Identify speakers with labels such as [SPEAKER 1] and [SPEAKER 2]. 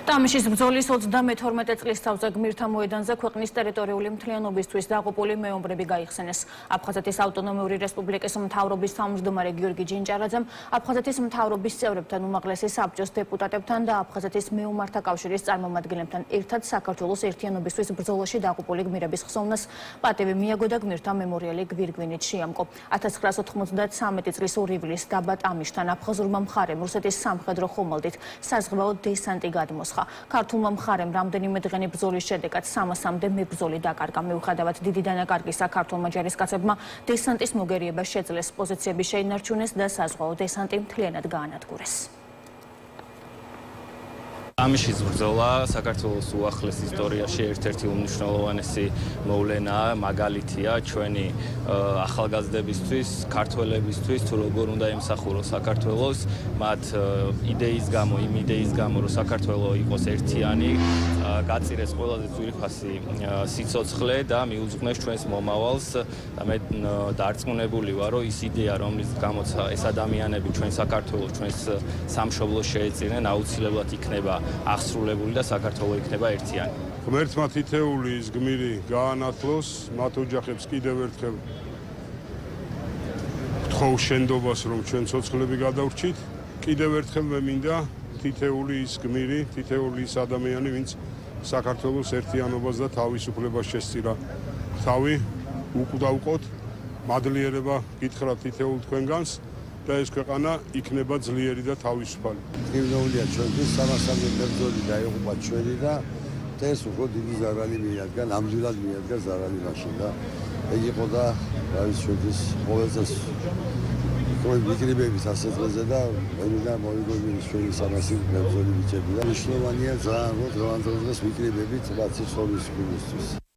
[SPEAKER 1] Თამაშის ბრძოლის 32 წლის თავზე გმირთა მოედანზე ქვეყნის ტერიტორიული მთლიანობისთვის დაყუპული მეომრები გაიხსენეს. აფხაზეთის ავტონომიური რესპუბლიკის მთავრობის თავმჯდომარე გიორგი ჯინჭარაძემ აფხაზეთის მთავრობის წევრებთან, უმაღლესი საბჭოს დეპუტატებთან და აფხაზეთის მეომართა კავშირის წარმომადგენლებთან ერთად საქართველოს ერთიანობისთვის ბრძოლაში დაყუპული გმირების ხსოვნას პატივი მიაგო და გმირთა მემორიალი გვირგვინით შეამკო. 1993 წლის ივლისს დაბა ტამიშთან აფხაზურმა მხარემ რუსეთის სამხედრო ხომალდით საზღვაო დესანტი გადმოსცა. ქართულმა მხარემ რამდენიმე დღენი ბრძოლის შედეგად 300-მდე მებრძოლი დაკარგა. მიუხედავად დიდი დანაკარგისა, ქართულმა ჯარისკაცებმა დესანტის მოგერიება შეძლეს, პოზიციები შეინარჩუნეს და საზღვაო დესანტი მთლიანად გაანადგურეს.
[SPEAKER 2] თამაშის ბრძოლა საქართველოს უახლეს ისტორიაში ერთ-ერთი უმნიშვნელოვანესი მოვლენაა, მაგალითია ჩვენი ახალგაზრდებისთვის, ქართველებისთვის, თუ როგორ უნდა ემსახუროს საქართველოს, მათ იდეის გამო, იმ იდეის გამო, რომ საქართველო იყოს ერთიანი, გაწირეს ყველაზე ძვირფასი სიცოცხლე და მიუძღვნეს ჩვენს მომავალს და მე დარწმუნებული ვარ, რომ ის იდეა, რომლის გამოც ეს ადამიანები ჩვენ საქართველოს, ჩვენს სამშობლოს შეეწირნენ, აუცილებლად იქნება აღსრულებული და საქართველო იქნება ერთიანი.
[SPEAKER 3] ღმერთმა თითეული ის გმირი გაანათლოს, მათ ოჯახებს კიდევ ერთხელ გთხოვ შენდობას, რომ ჩვენ ცოცხლები გადავრჩით. კიდევ ერთხელ მე მინდა თითეული ის გმირი, თითეული ის ადამიანი, ვინც საქართველოს ერთიანობას და თავისუფლებას შესწირა. თავი უკვდავყოთ, მადლიერება გითხრათ თითეულ თქვენგანს. და ეს ქვეყანა იქნება ძლიერი და თავისუფალი.
[SPEAKER 4] ღირსეულია ჩვენთვის 300 მებრძოლი დაიღუპა ჩვენი და ეს უფრო დიდი ზარალი მიადგა, ნამდვილად მიადგა ზარალი მაშინ და ეგ იყო და არის ჩვენთვის ყოველთვის ვიკრიბებით ასე დღეზე და მე მოვიგონი ჩვენი 300 მებრძოლი ბიჭები და მნიშვნელოვანია ძალიან რომ დღევანდელ დღეს ვიკრიბებით 10 სოლის გუნდისთვის.